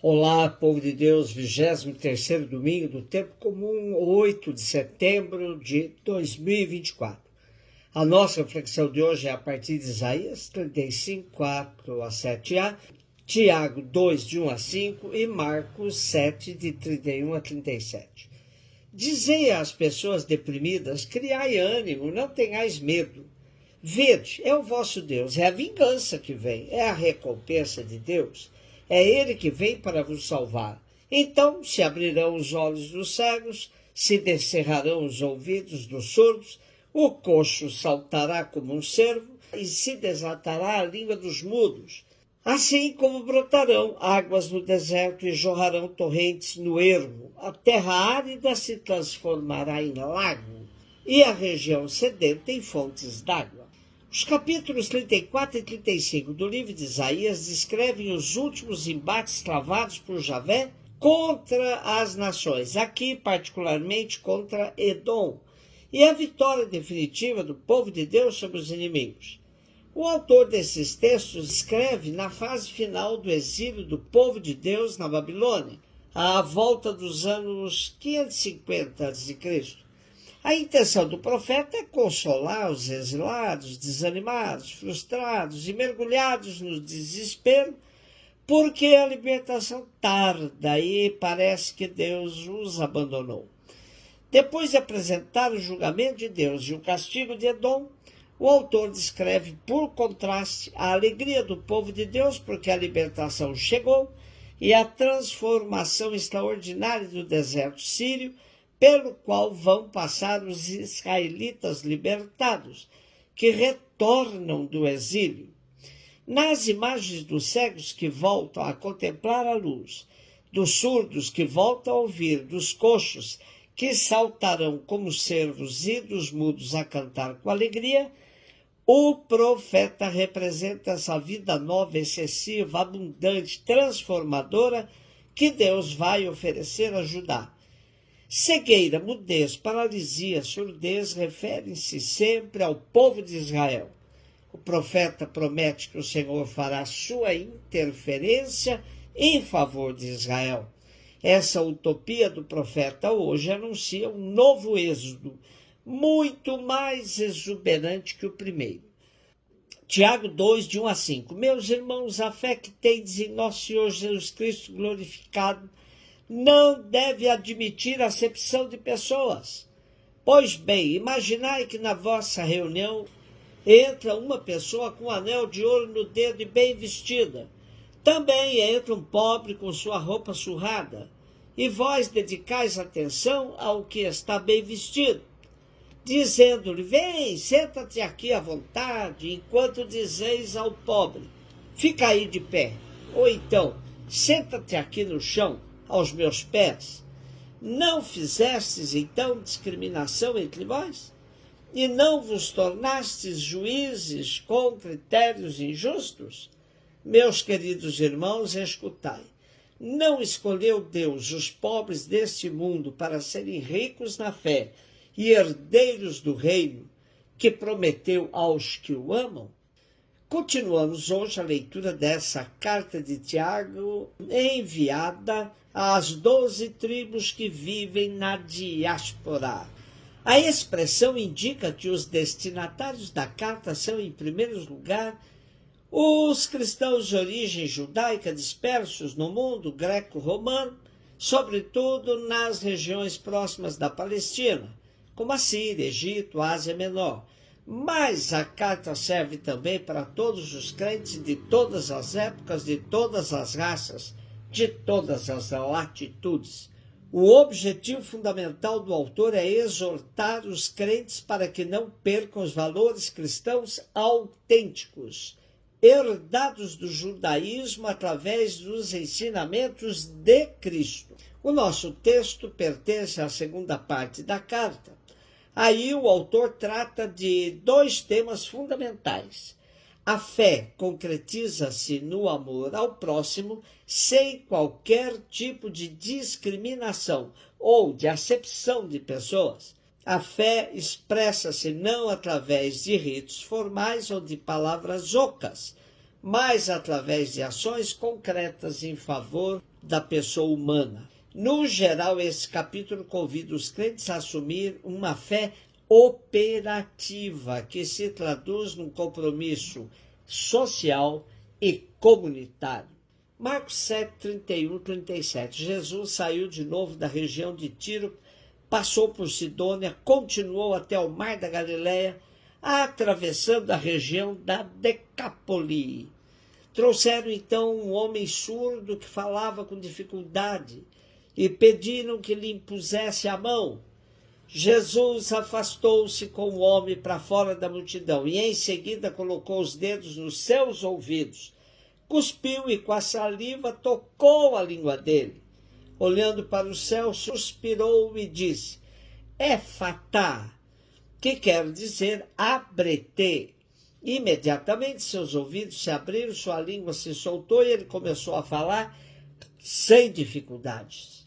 Olá, povo de Deus, 23º domingo do tempo comum, 8 de setembro de 2024. A nossa reflexão de hoje é a partir de Isaías 35, 4 a 7a, Tiago 2, de 1 a 5 e Marcos 7, de 31 a 37. Dizei às pessoas deprimidas, criai ânimo, não tenhais medo. Vede, é o vosso Deus, é a vingança que vem, é a recompensa de Deus. É ele que vem para vos salvar. Então se abrirão os olhos dos cegos, se descerrarão os ouvidos dos surdos, o coxo saltará como um cervo e se desatará a língua dos mudos. Assim como brotarão águas no deserto e jorrarão torrentes no ermo, a terra árida se transformará em lago e a região sedenta em fontes d'água. Os capítulos 34 e 35 do livro de Isaías descrevem os últimos embates travados por Javé contra as nações, aqui particularmente contra Edom, e a vitória definitiva do povo de Deus sobre os inimigos. O autor desses textos escreve na fase final do exílio do povo de Deus na Babilônia, à volta dos anos 550 a.C. A intenção do profeta é consolar os exilados, desanimados, frustrados e mergulhados no desespero, porque a libertação tarda e parece que Deus os abandonou. Depois de apresentar o julgamento de Deus e o castigo de Edom, o autor descreve, por contraste, a alegria do povo de Deus, porque a libertação chegou, e a transformação extraordinária do deserto sírio, pelo qual vão passar os israelitas libertados, que retornam do exílio. Nas imagens dos cegos que voltam a contemplar a luz, dos surdos que voltam a ouvir, dos coxos que saltarão como cervos e dos mudos a cantar com alegria, o profeta representa essa vida nova, excessiva, abundante, transformadora que Deus vai oferecer a Judá. Cegueira, mudez, paralisia, surdez referem-se sempre ao povo de Israel. O profeta promete que o Senhor fará sua interferência em favor de Israel. Essa utopia do profeta hoje anuncia um novo êxodo, muito mais exuberante que o primeiro. Tiago 2, de 1 a 5. Meus irmãos, a fé que tendes em nosso Senhor Jesus Cristo glorificado não deve admitir acepção de pessoas. Pois bem, imaginai que na vossa reunião entra uma pessoa com um anel de ouro no dedo e bem vestida. Também entra um pobre com sua roupa surrada. E vós dedicais atenção ao que está bem vestido, dizendo-lhe, vem, senta-te aqui à vontade, enquanto dizeis ao pobre, fica aí de pé. Ou então, senta-te aqui no chão, aos meus pés. Não fizestes, então, discriminação entre vós? E não vos tornastes juízes com critérios injustos? Meus queridos irmãos, escutai. Não escolheu Deus os pobres deste mundo para serem ricos na fé e herdeiros do reino que prometeu aos que o amam? Continuamos hoje a leitura dessa carta de Tiago, enviada às 12 tribos que vivem na diáspora. A expressão indica que os destinatários da carta são, em primeiro lugar, os cristãos de origem judaica dispersos no mundo greco-romano, sobretudo nas regiões próximas da Palestina, como a Síria, Egito, Ásia Menor. Mas a carta serve também para todos os crentes de todas as épocas, de todas as raças, de todas as latitudes. O objetivo fundamental do autor é exortar os crentes para que não percam os valores cristãos autênticos, herdados do judaísmo através dos ensinamentos de Cristo. O nosso texto pertence à segunda parte da carta. Aí o autor trata de dois temas fundamentais. A fé concretiza-se no amor ao próximo sem qualquer tipo de discriminação ou de acepção de pessoas. A fé expressa-se não através de ritos formais ou de palavras ocas, mas através de ações concretas em favor da pessoa humana. No geral, esse capítulo convida os crentes a assumir uma fé operativa, que se traduz num compromisso social e comunitário. Marcos 7, 31, 37. Jesus saiu de novo da região de Tiro, passou por Sidônia, continuou até o mar da Galileia, atravessando a região da Decápoli. Trouxeram então um homem surdo que falava com dificuldade e pediram que lhe impusesse a mão. Jesus afastou-se com o homem para fora da multidão e em seguida colocou os dedos nos seus ouvidos, cuspiu e com a saliva tocou a língua dele. Olhando para o céu, suspirou e disse: Efatá, que quer dizer abre-te. Imediatamente seus ouvidos se abriram, sua língua se soltou e ele começou a falar sem dificuldades.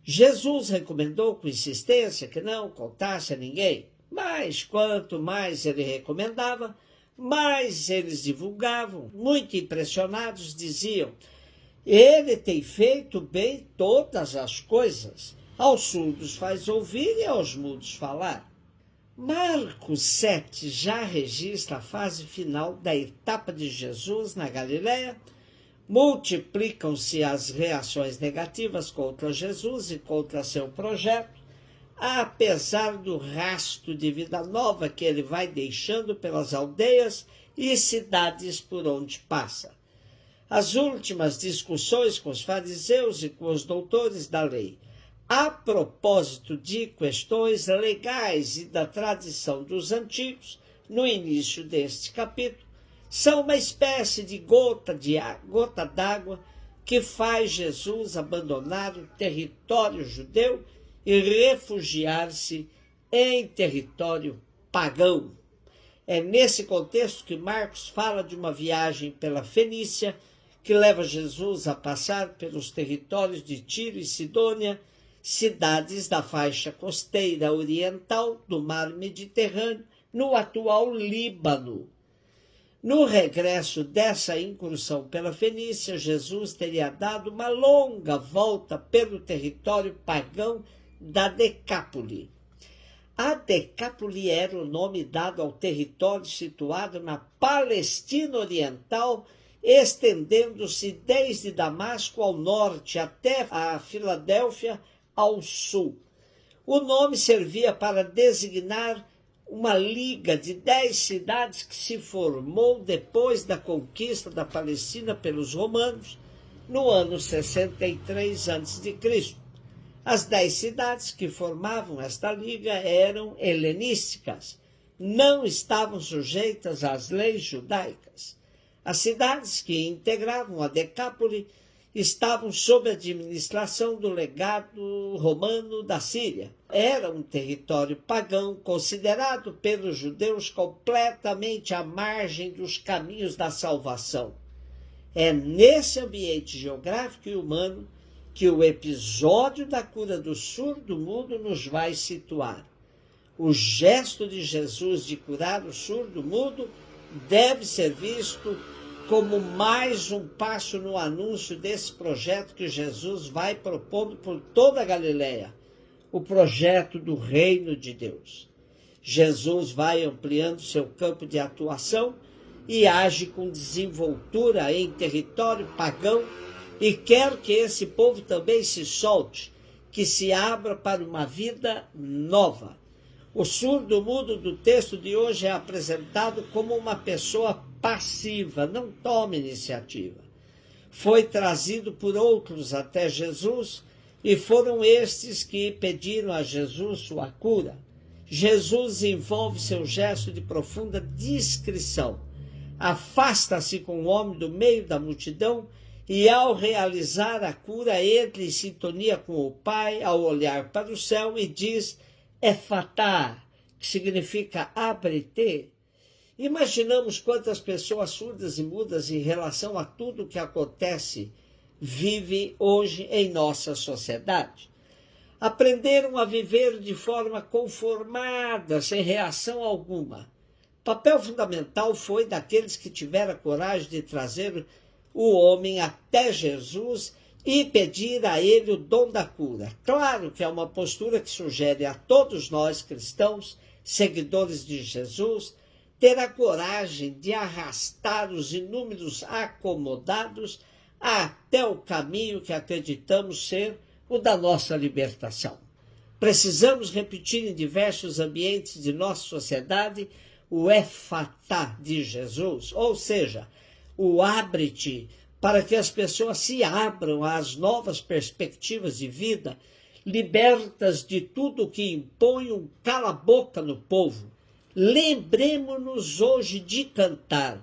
Jesus recomendou com insistência que não contasse a ninguém, mas quanto mais ele recomendava, mais eles divulgavam. Muito impressionados diziam: ele tem feito bem todas as coisas. Aos surdos faz ouvir e aos mudos falar. Marcos 7 já registra a fase final da etapa de Jesus na Galileia. Multiplicam-se as reações negativas contra Jesus e contra seu projeto, apesar do rastro de vida nova que ele vai deixando pelas aldeias e cidades por onde passa. As últimas discussões com os fariseus e com os doutores da lei, a propósito de questões legais e da tradição dos antigos, no início deste capítulo, são uma espécie de gota d'água que faz Jesus abandonar o território judeu e refugiar-se em território pagão. É nesse contexto que Marcos fala de uma viagem pela Fenícia que leva Jesus a passar pelos territórios de Tiro e Sidônia, cidades da faixa costeira oriental do mar Mediterrâneo, no atual Líbano. No regresso dessa incursão pela Fenícia, Jesus teria dado uma longa volta pelo território pagão da Decápoli. A Decápoli era o nome dado ao território situado na Palestina Oriental, estendendo-se desde Damasco ao norte até a Filadélfia ao sul. O nome servia para designar uma liga de 10 cidades que se formou depois da conquista da Palestina pelos romanos, no ano 63 a.C. As 10 cidades que formavam esta liga eram helenísticas, não estavam sujeitas às leis judaicas. As cidades que integravam a Decápoli estavam sob a administração do legado romano da Síria. Era um território pagão considerado pelos judeus completamente à margem dos caminhos da salvação. É nesse ambiente geográfico e humano que o episódio da cura do surdo-mudo nos vai situar. O gesto de Jesus de curar o surdo-mudo deve ser visto como mais um passo no anúncio desse projeto que Jesus vai propondo por toda a Galileia, o projeto do reino de Deus. Jesus vai ampliando seu campo de atuação e age com desenvoltura em território pagão e quer que esse povo também se solte, que se abra para uma vida nova. O surdo-mudo do texto de hoje é apresentado como uma pessoa passiva, não toma iniciativa. Foi trazido por outros até Jesus e foram estes que pediram a Jesus sua cura. Jesus envolve seu gesto de profunda discrição. Afasta-se com o homem do meio da multidão e, ao realizar a cura, entra em sintonia com o Pai ao olhar para o céu e diz: Efatá, que significa abre-te. Imaginamos quantas pessoas surdas e mudas em relação a tudo o que acontece vive hoje em nossa sociedade. Aprenderam a viver de forma conformada, sem reação alguma. papel fundamental foi daqueles que tiveram a coragem de trazer o homem até Jesus e pedir a ele o dom da cura. Claro que é uma postura que sugere a todos nós cristãos, seguidores de Jesus, ter a coragem de arrastar os inúmeros acomodados até o caminho que acreditamos ser o da nossa libertação. Precisamos repetir em diversos ambientes de nossa sociedade o efatá de Jesus, ou seja, o abre-te, para que as pessoas se abram às novas perspectivas de vida, libertas de tudo que impõe um cala-boca no povo. Lembremos-nos hoje de cantar: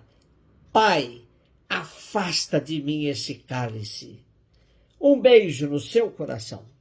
Pai, afasta de mim esse cálice. Um beijo no seu coração.